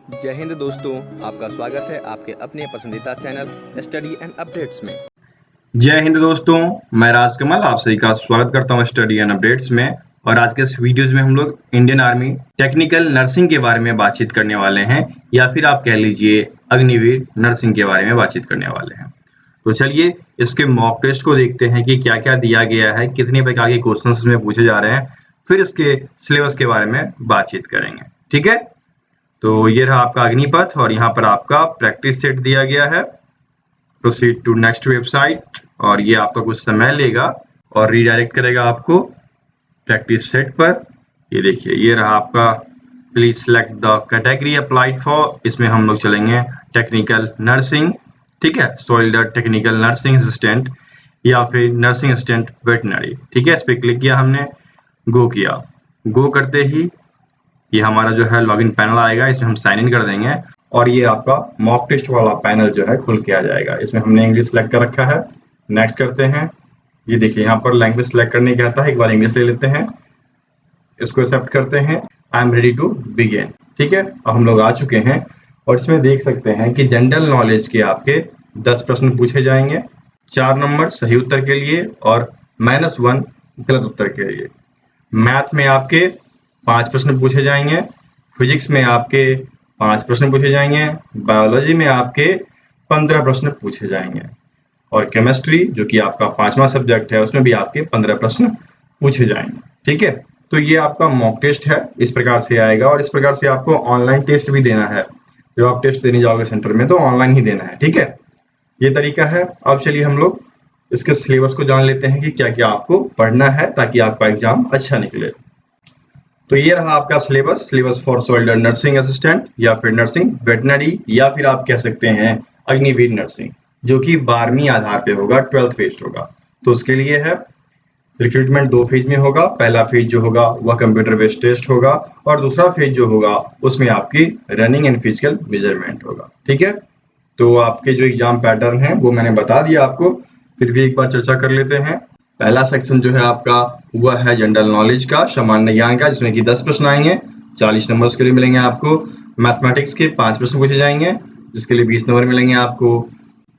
जय हिंद दोस्तों, आपका स्वागत है आपके अपने पसंदीदा चैनल स्टडी एंड अपडेट्स में। जय हिंद दोस्तों, मैं राजकमल आप सभी का स्वागत करता हूं स्टडी एंड अपडेट्स में। और आज के इस वीडियोस में हम लोग इंडियन आर्मी टेक्निकल नर्सिंग के बारे में बातचीत करने वाले हैं, या फिर आप कह लीजिए अग्निवीर नर्सिंग के बारे में बातचीत करने वाले हैं। तो चलिए इसके मॉक टेस्ट को देखते हैं कि क्या क्या दिया गया है, कितने प्रकार के क्वेश्चन इसमें पूछे जा रहे हैं, फिर इसके सिलेबस के बारे में बातचीत करेंगे। ठीक है, तो ये रहा आपका अग्निपथ और यहाँ पर आपका प्रैक्टिस सेट दिया गया है। प्रोसीड टू नेक्स्ट वेबसाइट, और ये आपका कुछ समय लेगा और रीडायरेक्ट करेगा आपको प्रैक्टिस सेट पर। ये देखिए, ये रहा आपका please select the category applied for. इसमें हम लोग चलेंगे टेक्निकल नर्सिंग, ठीक है, सोल्डर टेक्निकल नर्सिंग असिस्टेंट या फिर नर्सिंग असिस्टेंट वेटनरी। ठीक है, इस पर क्लिक किया हमने, गो किया। गो करते ही ये हमारा जो है लॉगिन पैनल आएगा, इसमें हम साइन इन कर देंगे और ये आपका मॉक टेस्ट वाला पैनल जो है खुल के आ जाएगा। इसमें हमने इंग्लिश सेलेक्ट कर रखा है, नेक्स्ट करते हैं। ये देखिए यहाँ पर लैंग्वेज सेलेक्ट करने कहता है, एक बार इंग्लिश ले लेते हैं, इसको एक्सेप्ट करते हैं। I am ready to begin. ठीक है, अब हम लोग आ चुके हैं और इसमें देख सकते हैं कि जनरल नॉलेज के आपके 10 प्रश्न पूछे जाएंगे, 4 नंबर सही उत्तर के लिए और -1 गलत उत्तर के लिए। मैथ में आपके 5 प्रश्न पूछे जाएंगे, फिजिक्स में आपके 5 प्रश्न पूछे जाएंगे, बायोलॉजी में आपके 15 प्रश्न पूछे जाएंगे और केमिस्ट्री जो कि आपका 5वां सब्जेक्ट है उसमें भी आपके 15 प्रश्न पूछे जाएंगे। ठीक है, तो ये आपका मॉक टेस्ट है, इस प्रकार से आएगा और इस प्रकार से आपको ऑनलाइन टेस्ट भी देना है। जब आप टेस्ट देने जाओगे सेंटर में तो ऑनलाइन ही देना है। ठीक है, ये तरीका है। अब चलिए हम लोग इसके सिलेबस को जान लेते हैं कि क्या क्या आपको पढ़ना है ताकि आपका एग्जाम अच्छा निकले। तो ये रहा आपका syllabus for soldier nursing assistant या फिर नर्सिंग वेटनरी या फिर आप कह सकते हैं अग्निवीर नर्सिंग, जो कि 12वीं आधार पे होगा, 12th बेस्ड होगा। तो उसके लिए है रिक्रूटमेंट 2 फेज में होगा। पहला फेज जो होगा वह कंप्यूटर बेस्ड टेस्ट होगा और दूसरा फेज जो होगा उसमें आपकी रनिंग एंड फिजिकल मेजरमेंट होगा। ठीक है, तो आपके जो एग्जाम पैटर्न है वो मैंने बता दिया आपको, फिर भी एक बार चर्चा कर लेते हैं। पहला सेक्शन जो है आपका वह है जनरल नॉलेज का, सामान्य ज्ञान का, जिसमें कि 10 प्रश्न आएंगे, 40 नंबर उसके लिए मिलेंगे आपको। मैथमेटिक्स के 5 प्रश्न पूछे जाएंगे जिसके लिए 20 नंबर मिलेंगे आपको।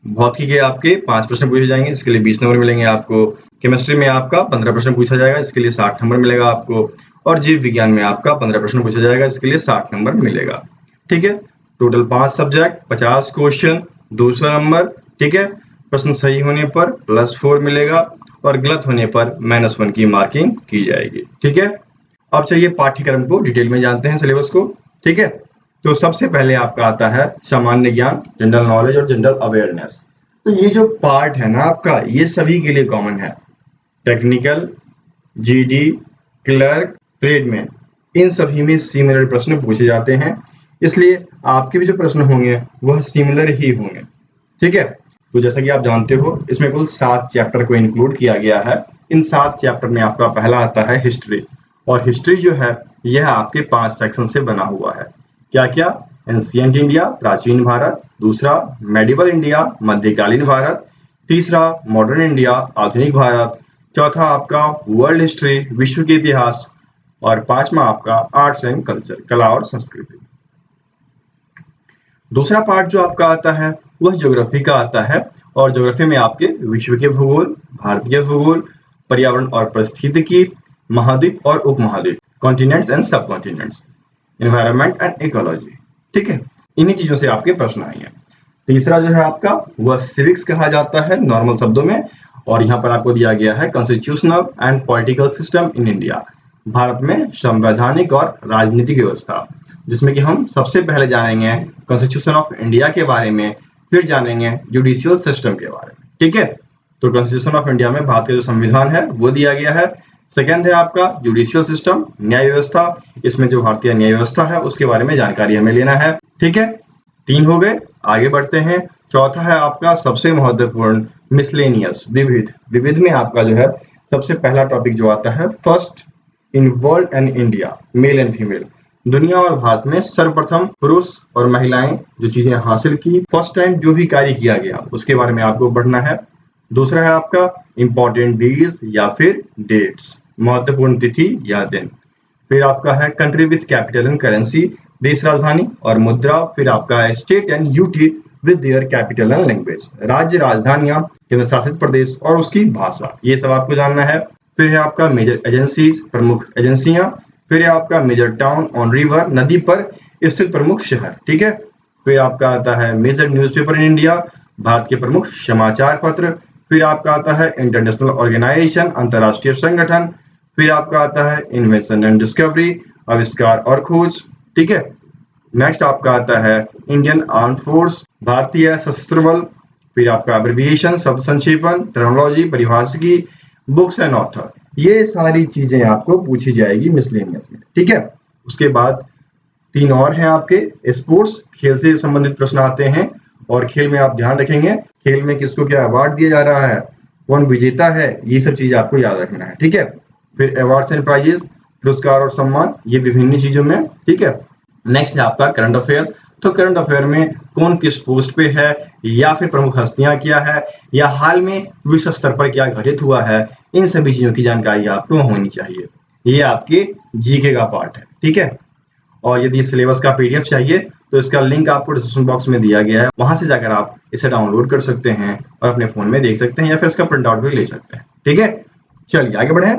भौतिकी के आपके 5 प्रश्न पूछे जाएंगे जिसके लिए 20 नंबर मिलेंगे आपको। केमिस्ट्री में आपका 15 प्रश्न पूछा जाएगा जिसके लिए 60 नंबर मिलेगा आपको। और जीव विज्ञान में आपका 15 प्रश्न पूछा जाएगा जिसके लिए 60 नंबर मिलेगा। ठीक है, टोटल 5 सब्जेक्ट, 50 क्वेश्चन, 200 नंबर। ठीक है, प्रश्न सही होने पर +4 मिलेगा और गलत होने पर -1 की मार्किंग की जाएगी। ठीक है, अब चलिए पाठ्यक्रम को डिटेल में जानते हैं, सिलेबस को। ठीक है, तो सबसे पहले आपका आता है सामान्य ज्ञान, जनरल नॉलेज और जनरल अवेयरनेस। तो ये जो पार्ट है ना आपका, ये सभी के लिए कॉमन है। टेक्निकल, जीडी, क्लर्क, ट्रेडमैन, इन सभी में सिमिलर प्रश्न पूछे जाते हैं, इसलिए आपके भी जो प्रश्न होंगे वह सिमिलर ही होंगे। ठीक है, तो जैसा कि आप जानते हो इसमें कुल 7 चैप्टर को इंक्लूड किया गया है। इन 7 चैप्टर में आपका पहला आता है हिस्ट्री, और हिस्ट्री जो है यह आपके 5 सेक्शन से बना हुआ है। क्या क्या? एंशिएंट इंडिया, प्राचीन भारत। दूसरा मेडिवल इंडिया, मध्यकालीन भारत। तीसरा मॉडर्न इंडिया, आधुनिक भारत। चौथा आपका वर्ल्ड हिस्ट्री, विश्व के इतिहास। और 5वां आपका आर्ट्स एंड कल्चर, कला और संस्कृति। दूसरा पार्ट जो आपका आता है वह ज्योग्राफी का आता है, और ज्योग्राफी में आपके विश्व के भूगोल, भारतीय भूगोल, पर्यावरण और पारिस्थितिकी, महाद्वीप और उपमहाद्वीप, कॉन्टिनेंट्स एंड सब कॉन्टिनेंट्स, एनवायरनमेंट एंड इकोलॉजी। ठीक है, इन्हीं चीजों से आपके प्रश्न आएंगे। तीसरा जो है आपका वह सिविक्स कहा जाता है नॉर्मल शब्दों में, और यहाँ पर आपको दिया गया है constitutional and political system in India, Bharat में संवैधानिक और राजनीतिक व्यवस्था, जिसमें कि हम सबसे पहले जानेंगे कॉन्स्टिट्यूशन ऑफ इंडिया के बारे में, फिर जानेंगे जुडिशियल सिस्टम के बारे में। ठीक है, तो कॉन्स्टिट्यूशन ऑफ इंडिया में भारत का जो संविधान है वो दिया गया है। सेकेंड है आपका जुडिशियल सिस्टम, न्याय व्यवस्था, इसमें जो भारतीय न्याय व्यवस्था है उसके बारे में जानकारी हमें लेना है। ठीक है, 3 हो गए, आगे बढ़ते हैं। चौथा है आपका सबसे महत्वपूर्ण मिसलेनियस, विविध। विविध में आपका जो है सबसे पहला टॉपिक जो आता है first in world and India, male and female, दुनिया और भारत में सर्वप्रथम पुरुष और महिलाएं जो चीजें हासिल की, फर्स्ट टाइम जो भी कार्य किया गया उसके बारे में आपको पढ़ना है। दूसरा है आपका इंपॉर्टेंट डेज या फिर डेट्स, महत्वपूर्ण तिथि या दिन। फिर आपका है country with capital and currency, देश राजधानी और मुद्रा, फिर आपका है state and UT with their capital and language, राज्य, राजधानियां, केंद्र शासित प्रदेश और उसकी भाषा, ये सब आपको जानना है। फिर है आपका मेजर एजेंसीज, प्रमुख एजेंसियां, फिर है आपका मेजर टाउन ऑन रिवर, नदी पर स्थित प्रमुख शहर, ठीक है। फिर आपका आता है major newspaper in India, Bharat के प्रमुख समाचार पत्र। फिर आपका आता है इंटरनेशनल ऑर्गेनाइजेशन, अंतरराष्ट्रीय संगठन। फिर आपका आता है इन्वेंशन एंड डिस्कवरी, आविष्कार और खोज, ठीक है। नेक्स्ट आपका आता है इंडियन आर्म्ड फोर्स, भारतीय सशस्त्र बल। फिर आपका अब्रिविएशन, शब्द संक्षेपण, टर्मिनोलॉजी, परिभाषिकी, बुक्स एंड ऑथर, ये सारी चीजें आपको पूछी जाएगी मिसलेनियस में, ठीक है। उसके बाद 3 और हैं आपके स्पोर्ट्स, खेल से संबंधित प्रश्न आते हैं, और खेल में आप ध्यान रखेंगे खेल में किसको क्या अवार्ड दिया जा रहा है, कौन विजेता है, ये सब चीज आपको याद रखना है, ठीक है। फिर अवार्ड्स एंड प्राइजेस, पुरस्कार और सम्मान, ये विभिन्न चीजों में, ठीक है। नेक्स्ट है आपका करंट अफेयर, तो करंट अफेयर में कौन किस पोस्ट पे है, या फिर प्रमुख हस्तियां क्या है, या हाल में विश्व स्तर पर क्या घटित हुआ है, इन सभी चीजों की जानकारी आपको होनी चाहिए। ये आपके जीके का पार्ट है, ठीक है। और यदि सिलेबस का पीडीएफ चाहिए तो इसका लिंक आपको डिस्क्रिप्शन बॉक्स में दिया गया है, वहां से जाकर आप इसे डाउनलोड कर सकते हैं और अपने फोन में देख सकते हैं, या फिर इसका प्रिंट आउट भी ले सकते हैं, ठीक है। चलिए आगे बढ़े।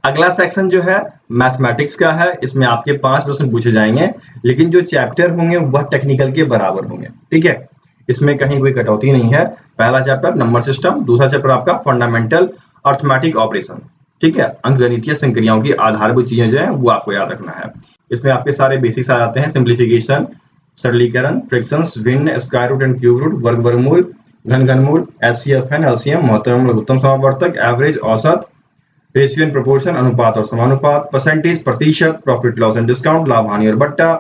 अगला सेक्शन जो है मैथमेटिक्स का है, इसमें आपके 5 प्रश्न पूछे जाएंगे, लेकिन जो चैप्टर होंगे वह टेक्निकल के बराबर होंगे, ठीक है। इसमें कहीं कोई कटौती नहीं है। पहला चैप्टर नंबर सिस्टम, दूसरा चैप्टर आपका फंडामेंटल अर्थमेटिक ऑपरेशन, ठीक है। अंकगणितीय संक्रियाओं की आधारभूत चीजें जो है वो आपको याद रखना है। इसमें आपके सारे बेसिक्स आ जाते हैं, सिंप्लीफिकेशन, सरलीकरण, फ्रैक्शंस, भिन्न, square root and cube root, वर्ग वर्गमूल, घन घनमूल, एचसीएफ एंड एलसीएम, महत्तम लघुत्तम समावर्तक, एवरेज औसत, रेशियो एंड प्रोपोर्शन, अनुपात और समानुपात, परसेंटेज प्रतिशत, प्रॉफिट लॉस एंड डिस्काउंट, लाभ हानि और बट्टा,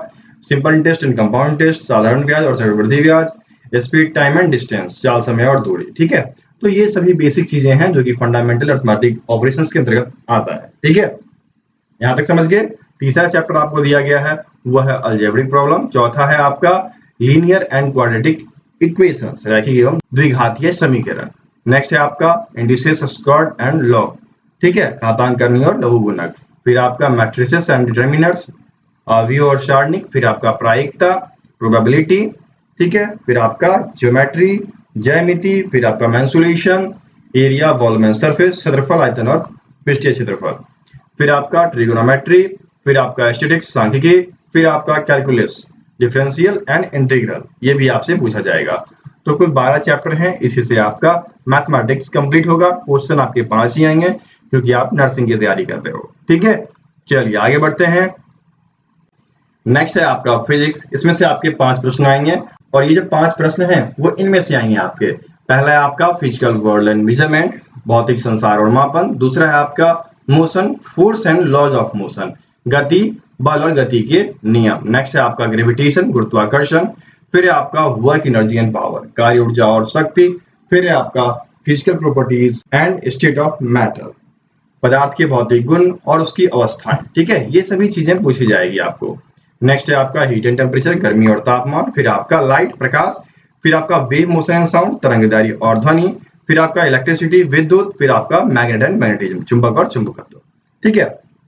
simple interest and compound interest, साधारण ब्याज और चक्रवृद्धि ब्याज, स्पीड, टाइम एंड डिस्टेंस, चाल, समय और दूरी, ठीक है। तो ये सभी बेसिक चीजें हैं जो कि फंडामेंटल अर्थमेटिक ऑपरेशंस के अंतर्गत आता है, ठीक है। यहां तक समझ गए। तीसरा चैप्टर आपको दिया गया है वह है अलजेब्रिक प्रॉब्लम। चौथा है आपका लीनियर एंड क्वाड्रेटिक इक्वेशंस, रैखिक एवं द्विघातीय समीकरण। नेक्स्ट है आपका इंडिसेस, स्क्वायर्ड एंड लॉग, ठीक है, घातांकर्णी और लघुगुणक। फिर आपका मैट्रिसेस एंड डिटर्मिनर्स, अवयव और सारणिक। फिर आपका प्रायिकता, प्रोबेबिलिटी, ठीक है। फिर आपका ज्योमेट्री, ज्यामिति। फिर आपका mensuration, area, volume and surface, क्षेत्रफल, आयतन और पृष्ठीय क्षेत्रफल। फिर आपका ट्रिगोनोमेट्री। फिर आपका स्टैटिस्टिक्स, सांख्यिकी। फिर आपका कैलकुलस, डिफरेंशियल एंड इंटीग्रल, ये भी आपसे पूछा जाएगा। तो कुल 12 चैप्टर हैं, इसी से आपका मैथमेटिक्स कंप्लीट होगा। क्वेश्चन आपके 5 ही आएंगे क्योंकि आप नर्सिंग की तैयारी कर रहे हो, ठीक है। चलिए आगे बढ़ते हैं। नेक्स्ट है आपका फिजिक्स, इसमें से आपके 5 प्रश्न आएंगे, और ये जो 5 प्रश्न हैं वो इनमें से आएंगे आपके। पहला है आपका फिजिकल वर्ल्ड एंड मेजरमेंट, भौतिक संसार और मापन। दूसरा है आपका motion, force and laws of motion, गति, बल और गति के नियम। नेक्स्ट है आपका ग्रेविटेशन, गुरुत्वाकर्षण। फिर है आपका वर्क, एनर्जी एंड पावर, कार्य, ऊर्जा और शक्ति। फिर है आपका physical properties and state of matter, पदार्थ के भौतिक गुण और उसकी अवस्थाएं, ठीक है। ये सभी चीजें पूछी जाएगी आपको। नेक्स्ट है आपका हीट एंड टेम्परेचर, गर्मी और तापमान। फिर आपका लाइट, प्रकाश। फिर आपका वेव, मोशन एंड साउंड, तरंगदारी और ध्वनि। फिर आपका इलेक्ट्रिसिटी, विद्युत। फिर आपका मैग्नेट एंड मैग्नेटिज्म, चुंबक और चुंबकत्व, ठीक है।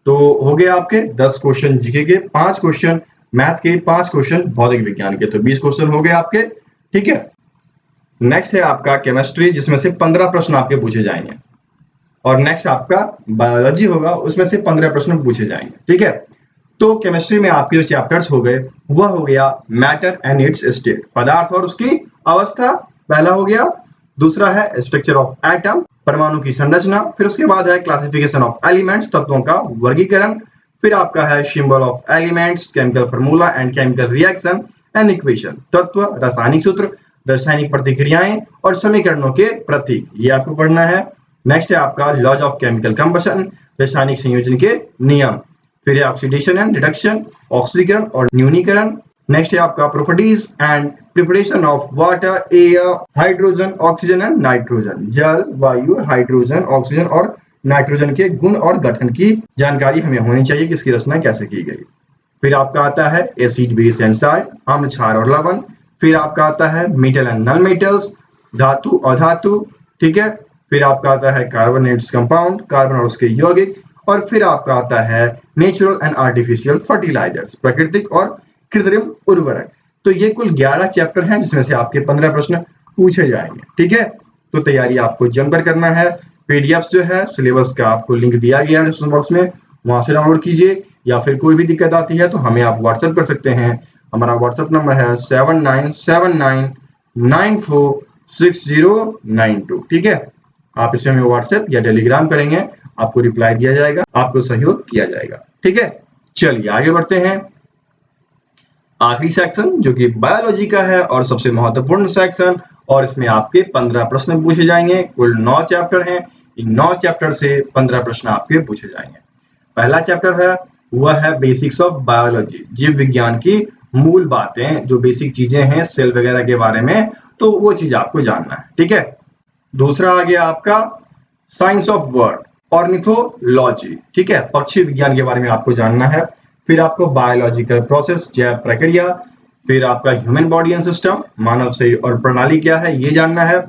तो हो गए आपके 10 क्वेश्चन जीके के, 5 क्वेश्चन मैथ के, 5 क्वेश्चन भौतिक विज्ञान के, तो 20 क्वेश्चन हो गए आपके, ठीक है। नेक्स्ट है आपका केमिस्ट्री, जिसमें से 15 प्रश्न आपके पूछे जाएंगे, और नेक्स्ट आपका बायोलॉजी होगा, उसमें से 15 प्रश्न पूछे जाएंगे, ठीक है। तो केमिस्ट्री में आपके जो चैप्टर्स हो गए वह हो गया मैटर एंड इट्स स्टेट, पदार्थ और उसकी अवस्था, पहला हो गया। दूसरा है स्ट्रक्चर ऑफ एटम, परमाणु की संरचना। फिर उसके बाद है क्लासिफिकेशन ऑफ एलिमेंट्स, तत्वों का वर्गीकरण। फिर आपका है symbol of elements, chemical formula and chemical reaction and equation, तत्व, रासायनिक सूत्र, रासायनिक प्रतिक्रियाएं और समीकरणों के प्रतीक, ये आपको पढ़ना है। नेक्स्ट है आपका लॉज ऑफ केमिकल कंबशन, रासायनिक संयोजन के नियम। फिर है ऑक्सीडेशन एंड रिडक्शन, ऑक्सीकरण और न्यूनीकरण। नेक्स्ट है आपका properties and preparation of water, air, hydrogen, oxygen and nitrogen, जल, वायु, हाइड्रोजन, ऑक्सीजन और नाइट्रोजन के गुण और गठन की जानकारी हमें होनी चाहिए कि इसकी रचना कैसे की गई। फिर आपका आता है एसिड, बेस एंड साल्ट, अम्ल, क्षार और लवण। फिर आपका आता है मेटल एंड नॉन मेटल्स, धातु और धातु, ठीक है। फिर आपका आता है कार्बोनेट्स कंपाउंड, कार्बन और उसके यौगिक। और फिर आपका आता है नेचुरल एंड आर्टिफिशियल फर्टिलाइजर्स, प्राकृतिक और कृत्रिम उर्वरक। तो ये कुल 11 चैप्टर हैं जिसमें से आपके 15 प्रश्न पूछे जाएंगे। ठीक है, तो तैयारी आपको जमकर करना है। पीडीएफ जो है सिलेबस का आपको लिंक दिया गया है डिस्क्रिप्शन बॉक्स में, वहां से डाउनलोड कीजिए, या फिर कोई भी दिक्कत आती है तो हमें आप व्हाट्सएप कर सकते हैं। हमारा व्हाट्सएप नंबर है 7979946092। ठीक है, आप इसमें हमें व्हाट्सएप या टेलीग्राम करेंगे, आपको रिप्लाई दिया जाएगा, आपको सहयोग किया जाएगा। ठीक है, चलिए आगे बढ़ते हैं। आखिरी सेक्शन जो कि बायोलॉजी का है और सबसे महत्वपूर्ण सेक्शन, और इसमें आपके 15 प्रश्न पूछे जाएंगे। कुल 9 चैप्टर हैं, इन 9 चैप्टर से 15 प्रश्न आपके पूछे जाएंगे। पहला चैप्टर है वह है बेसिक्स ऑफ बायोलॉजी, जीव विज्ञान की मूल बातें, जो बेसिक चीजें हैं सेल वगैरह के बारे में, तो वो चीज आपको जानना है। ठीक है, दूसरा आ गया आपका साइंस ऑफ वर्ड, ऑर्निथोलॉजी। ठीक है, पक्षी विज्ञान के बारे में आपको जानना है। फिर आपको बायोलॉजिकल प्रोसेस, जैव प्रक्रिया, फिर आपका ह्यूमन बॉडी एंड सिस्टम, मानव शरीर और प्रणाली क्या है ये जानना है।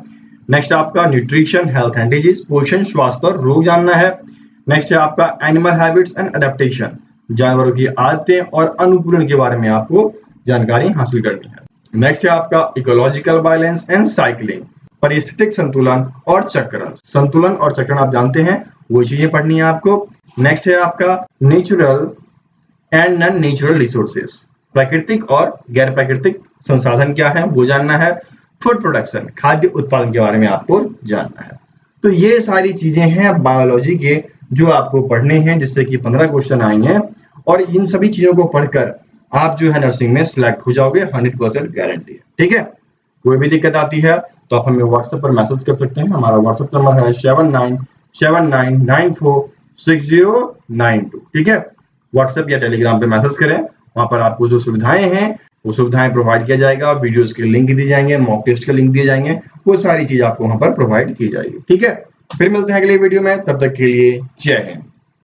नेक्स्ट आपका न्यूट्रिशन, हेल्थ एंड डिजीज, पोषण, स्वास्थ्य और रोग जानना है। नेक्स्ट है आपका एनिमल हैबिट्स एंड अडेप्टेशन, जानवरों की आदतें और अनुकूलन के बारे में आपको जानकारी हासिल करनी है। नेक्स्ट है आपका इकोलॉजिकल बैलेंस एंड साइक्लिंग, परिस्थितिक संतुलन और चक्रण। संतुलन और चक्रण आप जानते हैं, वो चीजें पढ़नी है आपको। नेक्स्ट है आपका natural and non natural resources, प्राकृतिक और गैर प्राकृतिक संसाधन क्या है वो जानना है। फूड प्रोडक्शन, खाद्य उत्पादन के बारे में आपको जानना है। तो ये सारी चीजें हैं बायोलॉजी के जो आपको पढ़ने हैं, जिससे कि 15 क्वेश्चन आएंगे, और इन सभी चीजों को पढ़कर आप जो है नर्सिंग में सिलेक्ट हो जाओगे, 100% गारंटी है। ठीक है, कोई भी दिक्कत आती है तो आप हमें व्हाट्सएप पर मैसेज कर सकते हैं। हमारा व्हाट्सएप नंबर है 7979946092। ठीक है, व्हाट्सएप या टेलीग्राम पे मैसेज करें, वहां पर आपको जो सुविधाएं हैं वो सुविधाएं प्रोवाइड किया जाएगा, वीडियोस के लिंक दिए जाएंगे, मॉक टेस्ट के लिंक दिए जाएंगे, वो सारी चीज आपको वहां पर प्रोवाइड की जाएगी। ठीक है, फिर मिलते हैं अगले वीडियो में, तब तक के लिए जय हिंद।